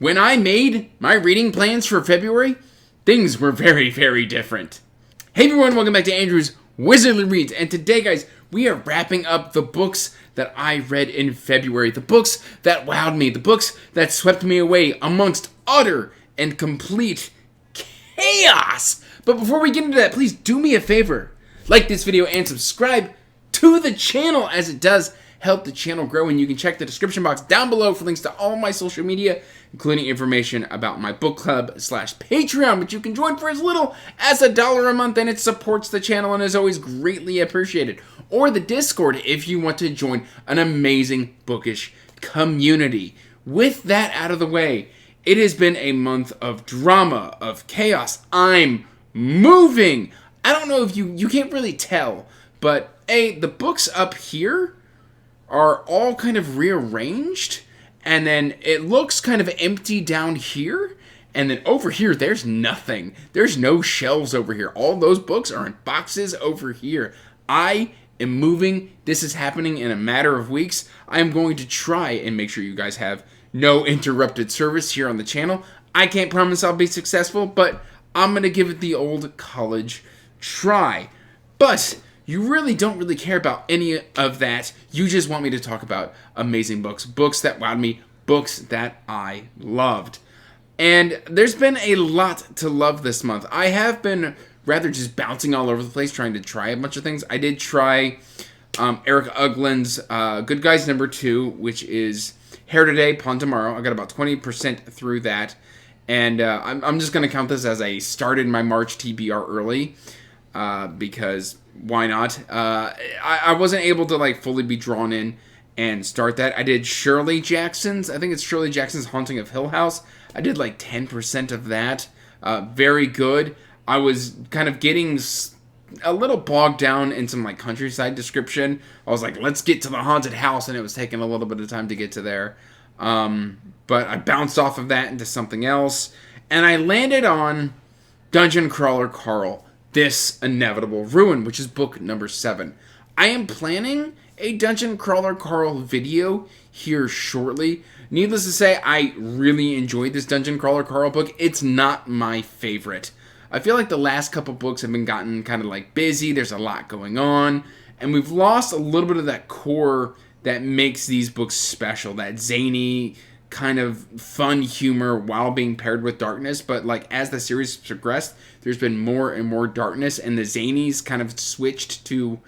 When I made my reading plans for February, things were very, very different. Hey everyone, welcome back to Andrew's Wizardly Reads, and today, guys, we are wrapping up the books that I read in February, the books that wowed me, the books that swept me away amongst utter and complete chaos. But before we get into that, please do me a favor, like this video and subscribe to the channel, as it does help the channel grow, and you can check the description box down below for links to all my social media, including information about my book club / Patreon, which you can join for as little as $1 a month, and it supports the channel and is always greatly appreciated. Or the Discord if you want to join an amazing bookish community. With that out of the way, it has been a month of drama, of chaos. I'm moving. I don't know if you can't really tell, but the books up here are all kind of rearranged, and then it looks kind of empty down here, and then over here there's nothing. There's no shelves over here. All those books are in boxes over here. I am moving. This is happening in a matter of weeks. I am going to try and make sure you guys have no interrupted service here on the channel. I can't promise I'll be successful, but I'm going to give it the old college try. But you really don't really care about any of that. You just want me to talk about amazing books. Books that wowed me. Books that I loved. And there's been a lot to love this month. I have been rather just bouncing all over the place trying to try a bunch of things. I did try Eric Uglin's Good Guys #2, which is Hair Today, Pawn Tomorrow. I got about 20% through that. And I'm just going to count this as I started my March TBR early. Because why not? I wasn't able to fully be drawn in and start that. I did Shirley Jackson's. I think it's Shirley Jackson's Haunting of Hill House. I did 10% of that. Very good. I was kind of getting a little bogged down in some countryside description. I was like, let's get to the haunted house, and it was taking a little bit of time to get to there. But I bounced off of that into something else, and I landed on Dungeon Crawler Carl, This Inevitable Ruin, which is book number 7. I am planning a Dungeon Crawler Carl video here shortly. Needless to say, I really enjoyed this Dungeon Crawler Carl book. It's not my favorite. I feel like the last couple books have been gotten kind of busy. There's a lot going on, and we've lost a little bit of that core that makes these books special, that zany kind of fun humor while being paired with darkness. But as the series progressed, there's been more and more darkness, and the zanies kind of switched to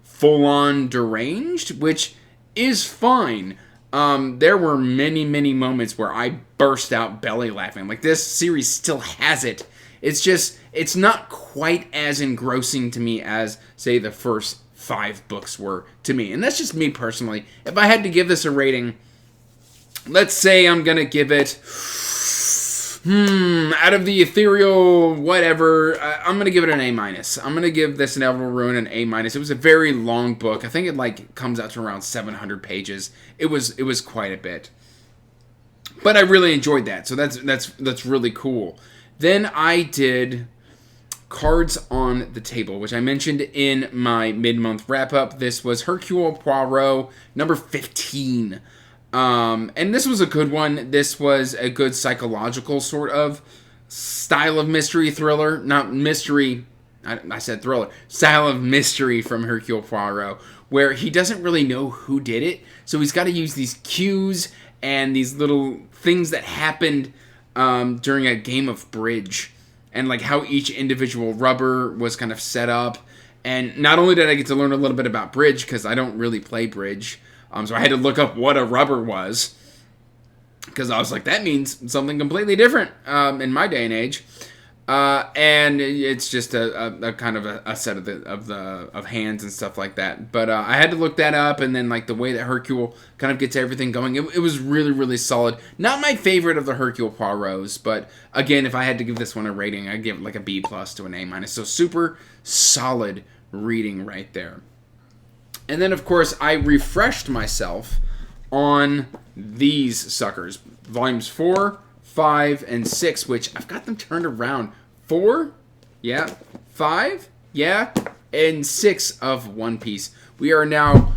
full-on deranged, which is fine. There were many, many moments where I burst out belly laughing. This series still has it. It's just, it's not quite as engrossing to me as, say, the first 5 books were to me. And that's just me personally. If I had to give this a rating, let's say I'm going to give it, out of the ethereal whatever, I'm going to give it an A-. I'm going to give This Inevitable Ruin an A-. It was a very long book. I think it comes out to around 700 pages. It was quite a bit. But I really enjoyed that, so that's really cool. Then I did Cards on the Table, which I mentioned in my mid-month wrap-up. This was Hercule Poirot, number 15. And this was a good one. This was a good psychological sort of style of mystery thriller. Not mystery, I said thriller. Style of mystery from Hercule Poirot, where he doesn't really know who did it. So he's got to use these cues and these little things that happened during a game of bridge. And how each individual rubber was kind of set up. And not only did I get to learn a little bit about bridge, because I don't really play bridge, so I had to look up what a rubber was, because I was like, that means something completely different in my day and age. And it's just a kind of a set of hands and stuff like that. But I had to look that up, and then the way that Hercule kind of gets everything going, it was really, really solid. Not my favorite of the Hercule Poirots, but again, if I had to give this one a rating, I'd give it a B+ to an A-. So super solid reading right there. And then, of course, I refreshed myself on these suckers. Volumes 4, 5, and 6, which I've got them turned around. 4, yeah. 5, yeah. And 6 of One Piece. We are now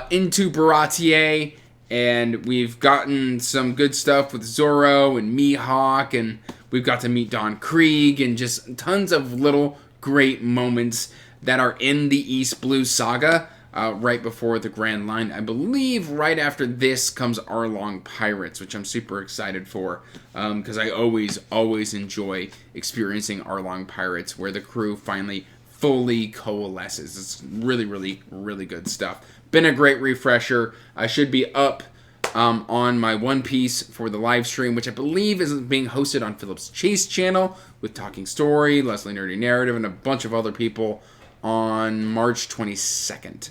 into Baratier, And we've gotten some good stuff with Zorro and Mihawk, and we've got to meet Don Krieg, and just tons of little great moments that are in the East Blue Saga right before the Grand Line. I believe right after this comes Arlong Pirates, which I'm super excited for, because I always enjoy experiencing Arlong Pirates, where the crew finally fully coalesces. It's really good stuff. Been a great refresher. I should be up on my One Piece for the live stream, which I believe is being hosted on Philip's Chase channel with Talking Story, Leslie Nerdy Narrative, and a bunch of other people on March 22nd.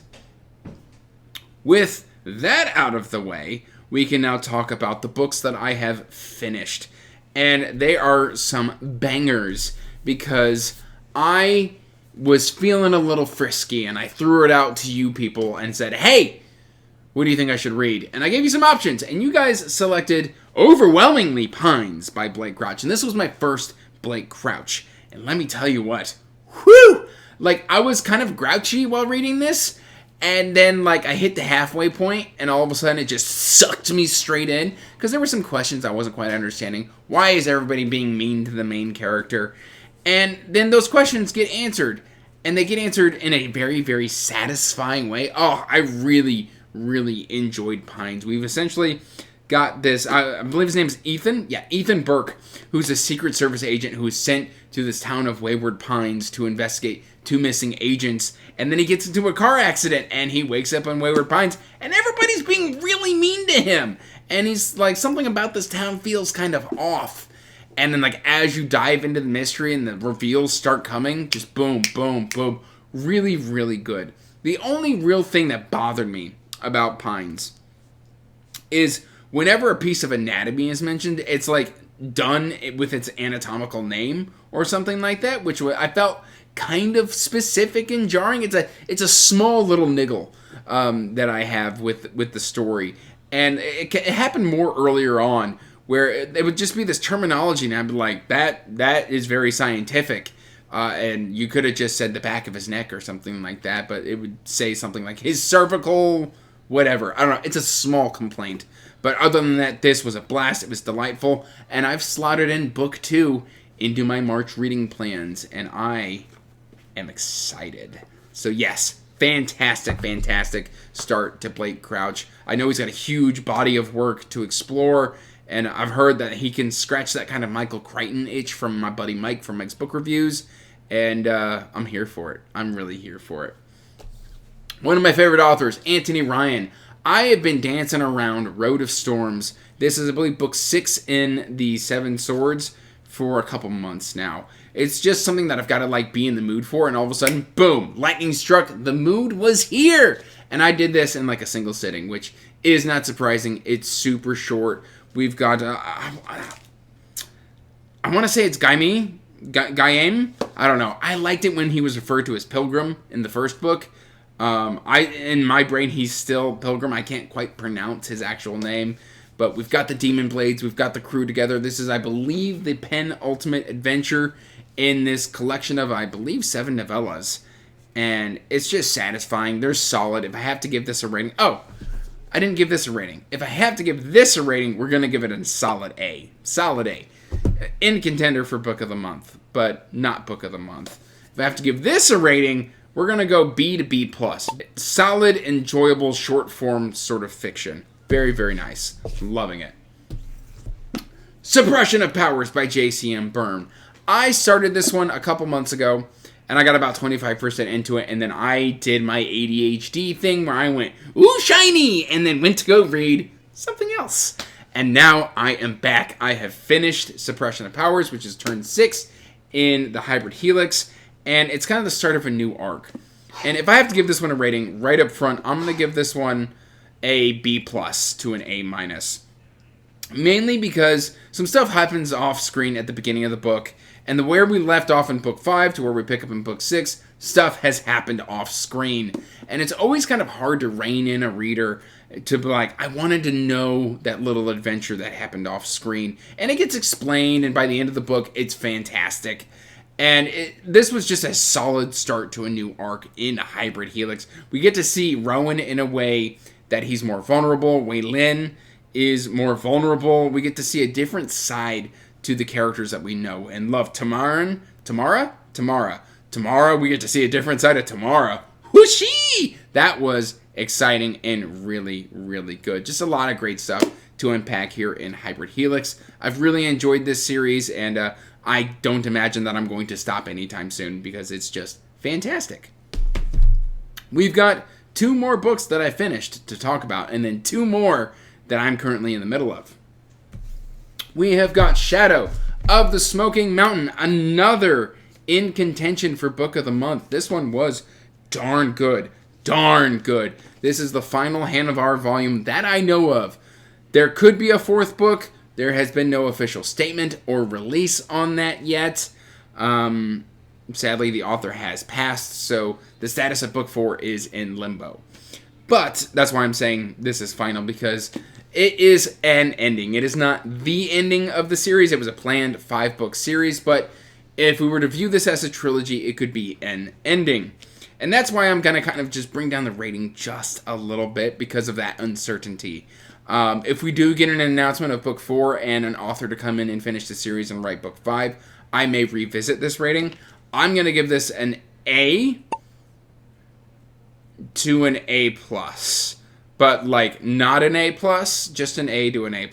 With that out of the way, we can now talk about the books that I have finished. And they are some bangers, because I was feeling a little frisky, and I threw it out to you people and said, hey, what do you think I should read? And I gave you some options, and you guys selected overwhelmingly Pines by Blake Crouch. And this was my first Blake Crouch. And let me tell you what, whew! Like, I was kind of grouchy while reading this, and then, like, I hit the halfway point, and all of a sudden it just sucked me straight in, because there were some questions I wasn't quite understanding. Why is everybody being mean to the main character? And then those questions get answered, and they get answered in a very satisfying way. Oh, I really enjoyed Pines. We've essentially got this, I believe his name is Ethan? Yeah, Ethan Burke, who's a Secret Service agent who is sent to this town of Wayward Pines to investigate two missing agents, and then he gets into a car accident, and he wakes up in Wayward Pines, and everybody's being really mean to him, and he's like, something about this town feels kind of off. And then, like, as you dive into the mystery and the reveals start coming, just boom. Really good. The only real thing that bothered me about Pines is whenever a piece of anatomy is mentioned, it's, like, done with its anatomical name or something like that, which I felt kind of specific and jarring. It's a small little niggle that I have with the story. And it happened more earlier on, where it would just be this terminology, and I'd be like, that is very scientific, and you could have just said the back of his neck or something like that, but it would say something like his cervical, whatever. I don't know, it's a small complaint, but other than that, this was a blast. It was delightful, and I've slotted in book 2 into my March reading plans, and I am excited. So yes, fantastic start to Blake Crouch. I know he's got a huge body of work to explore, and I've heard that he can scratch that kind of Michael Crichton itch from my buddy Mike from Mike's Book Reviews. And I'm here for it. I'm really here for it. One of my favorite authors, Anthony Ryan. I have been dancing around Road of Storms. This is, I believe, book 6 in the Seven Swords for a couple months now. It's just something that I've got to, like, be in the mood for. And all of a sudden, boom, lightning struck. The mood was here. And I did this in, like, a single sitting, which is not surprising. It's super short. We've got, I want to say it's Gaim. I don't know. I liked it when he was referred to as Pilgrim in the first book. In my brain, he's still Pilgrim. I can't quite pronounce his actual name. But we've got the Demon Blades. We've got the crew together. This is, I believe, the penultimate adventure in this collection of, I believe, 7 novellas. And it's just satisfying. They're solid. If I have to give this a rating... Oh! I didn't give this a rating. If I have to give this a rating, we're going to give it a solid A. Solid A. In contender for Book of the Month, but not Book of the Month. If I have to give this a rating, we're going to go B to B+. Solid, enjoyable, short-form sort of fiction. Very nice. Loving it. Suppression of Powers by J.C.M. Byrne. I started this one a couple months ago, and I got about 25% into it, and then I did my ADHD thing where I went, ooh, shiny, and then went to go read something else. And now I am back. I have finished Suppression of Powers, which is turn 6 in the Hybrid Helix, and it's kind of the start of a new arc. And if I have to give this one a rating right up front, I'm going to give this one a B+ to an A-. Mainly because some stuff happens off screen at the beginning of the book, and where we left off in book 5 to where we pick up in book 6, stuff has happened off screen. And it's always kind of hard to rein in a reader to be like, I wanted to know that little adventure that happened off screen. And it gets explained, and by the end of the book, it's fantastic. And this was just a solid start to a new arc in Hybrid Helix. We get to see Rowan in a way that he's more vulnerable. Wei Lin is more vulnerable. We get to see a different side to the characters that we know and love. Tamara, we get to see a different side of Tamara. Whooshy! That was exciting and really, really good. Just a lot of great stuff to unpack here in Hybrid Helix. I've really enjoyed this series, and I don't imagine that I'm going to stop anytime soon because it's just fantastic. We've got 2 more books that I finished to talk about, and then 2 more that I'm currently in the middle of. We have got Shadow of the Smoking Mountain, another in contention for Book of the Month. This one was darn good. Darn good. This is the final Hanevar volume that I know of. There could be a 4th book. There has been no official statement or release on that yet. Sadly, the author has passed, so the status of book 4 is in limbo. But that's why I'm saying this is final, because it is an ending. It is not the ending of the series. It was a planned 5-book series, but if we were to view this as a trilogy, it could be an ending. And that's why I'm going to kind of just bring down the rating just a little bit because of that uncertainty. If we do get an announcement of book 4 and an author to come in and finish the series and write book 5, I may revisit this rating. I'm going to give this an A to an A+. But, like, not an A+, just an A to an A+.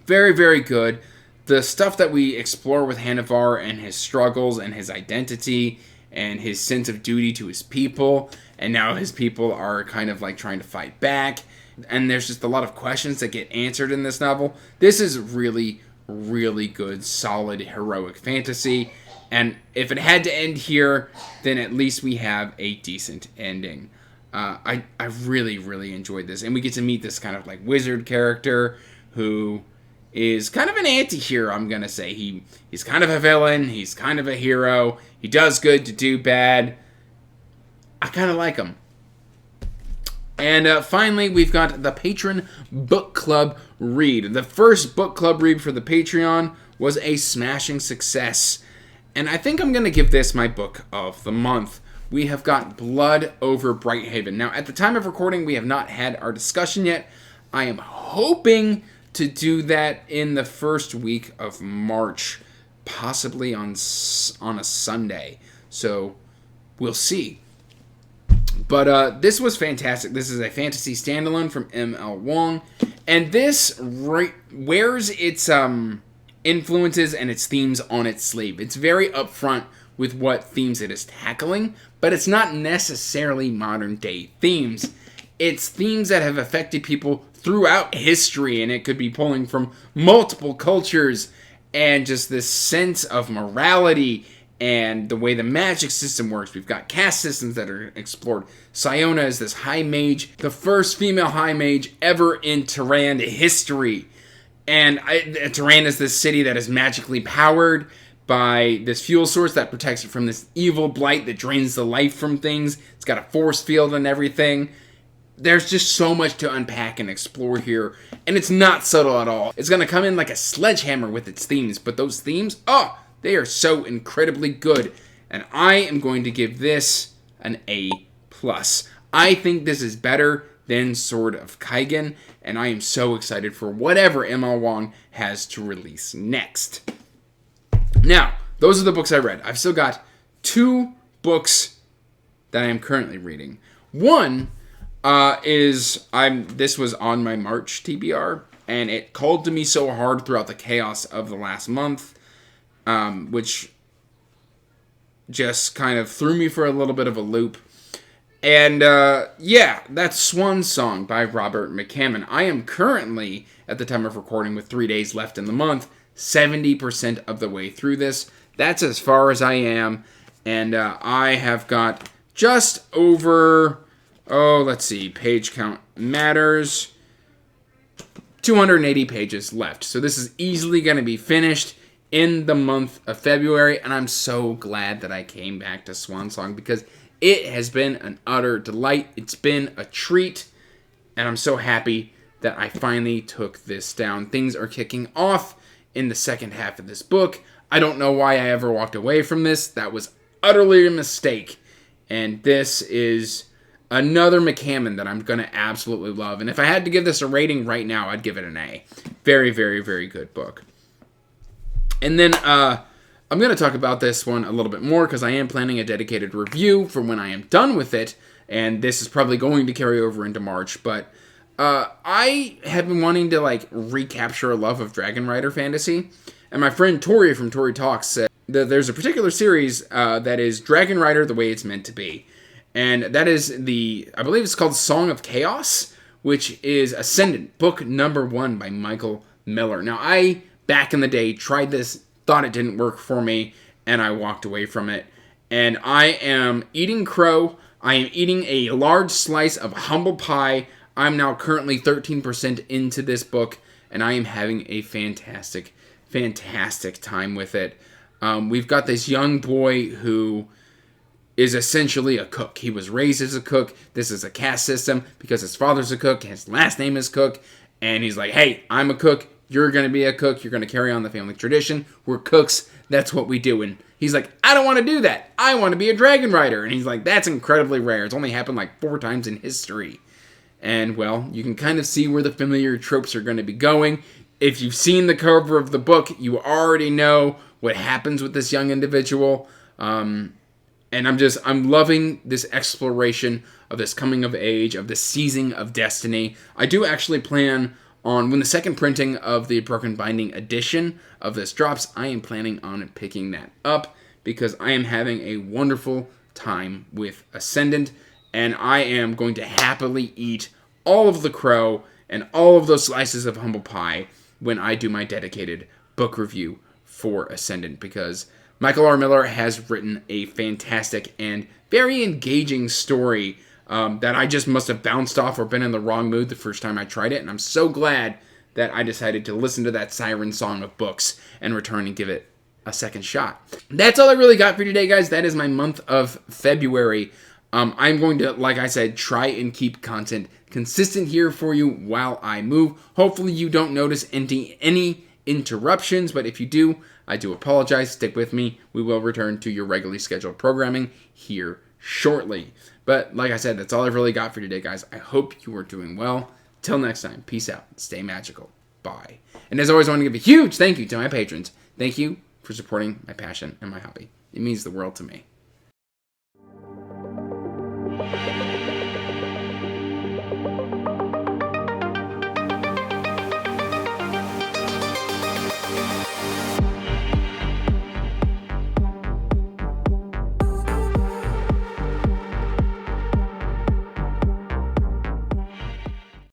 Very, very good. The stuff that we explore with Hanevar and his struggles and his identity and his sense of duty to his people, and now his people are kind of like trying to fight back, and there's just a lot of questions that get answered in this novel. This is really, really good, solid, heroic fantasy, and if it had to end here, then at least we have a decent ending. I really, really enjoyed this, and we get to meet this kind of like wizard character who is kind of an anti-hero, I'm going to say. He's kind of a villain, he's kind of a hero, he does good to do bad. I kind of like him. And finally, we've got the Patron Book Club read. The first book club read for the Patreon was a smashing success. And I think I'm going to give this my book of the month. We have got Blood over Brighthaven. Now, at the time of recording, we have not had our discussion yet. I am hoping to do that in the first week of March, possibly on a Sunday. So, we'll see. But this was fantastic. This is a fantasy standalone from M.L. Wong. And this wears its influences and its themes on its sleeve. It's very upfront with what themes it is tackling, but it's not necessarily modern day themes. It's themes that have affected people throughout history, and it could be pulling from multiple cultures, and just this sense of morality and the way the magic system works. We've got caste systems that are explored. Siona is this high mage, the first female high mage ever in Tehran history. And Tehran is this city that is magically powered by this fuel source that protects it from this evil blight that drains the life from things. It's got a force field and everything. There's just so much to unpack and explore here, and it's not subtle at all. It's going to come in like a sledgehammer with its themes, but those themes, they are so incredibly good, and I am going to give this an A+. I think this is better than Sword of Kaigen, and I am so excited for whatever M.L. Wong has to release next. Now, those are the books I read. I've still got 2 books that I am currently reading. One this was on my March TBR, and it called to me so hard throughout the chaos of the last month, which just kind of threw me for a little bit of a loop. And, that's Swan Song by Robert McCammon. I am currently, at the time of recording, with 3 days left in the month, 70% of the way through this. That's as far as I am, and I have got just over, page count matters, 280 pages left. So this is easily going to be finished in the month of February, and I'm so glad that I came back to Swan Song because it has been an utter delight. It's been a treat, and I'm so happy that I finally took this down. Things are kicking off in the second half of this book. I don't know why I ever walked away from this. That was utterly a mistake, and this is Another McCammon that I'm going to absolutely love. And if I had to give this a rating right now, I'd give it an A. Very, very, very good book. And then I'm going to talk about this one a little bit more because I am planning a dedicated review for when I am done with it. And this is probably going to carry over into March. But I have been wanting to recapture a love of Dragonrider fantasy. And my friend Tori from Tori Talks said that there's a particular series that is Dragonrider the way it's meant to be. And that is I believe it's called Song of Chaos, which is Ascendant, book number 1 by Michael Miller. Now, I, back in the day, tried this, thought it didn't work for me, and I walked away from it. And I am eating crow. I am eating a large slice of humble pie. I'm now currently 13% into this book, and I am having a fantastic, fantastic time with it. We've got this young boy who is essentially a cook. He was raised as a cook. This is a caste system because his father's a cook. His last name is Cook. And he's like, hey, I'm a cook. You're going to be a cook. You're going to carry on the family tradition. We're cooks. That's what we do. And he's like, I don't want to do that. I want to be a dragon rider. And he's like, that's incredibly rare. It's only happened 4 times in history. And, well, you can kind of see where the familiar tropes are going to be going. If you've seen the cover of the book, you already know what happens with this young individual. And I'm loving this exploration of this coming of age, of the seizing of destiny. I do actually plan on, when the second printing of the Broken Binding edition of this drops, I am planning on picking that up because I am having a wonderful time with Ascendant, and I am going to happily eat all of the crow and all of those slices of humble pie when I do my dedicated book review for Ascendant, because Michael R. Miller has written a fantastic and very engaging story that I just must have bounced off or been in the wrong mood the first time I tried it, and I'm so glad that I decided to listen to that siren song of books and return and give it a second shot. That's all I really got for today, guys. That is my month of February. I'm going to, like I said, try and keep content consistent here for you while I move. Hopefully you don't notice any interruptions, but if you do, I do apologize. Stick with me. We will return to your regularly scheduled programming here shortly. But like I said, that's all I've really got for today, guys. I hope you are doing well. Till next time, peace out. Stay magical. Bye. And as always, I want to give a huge thank you to my patrons. Thank you for supporting my passion and my hobby. It means the world to me.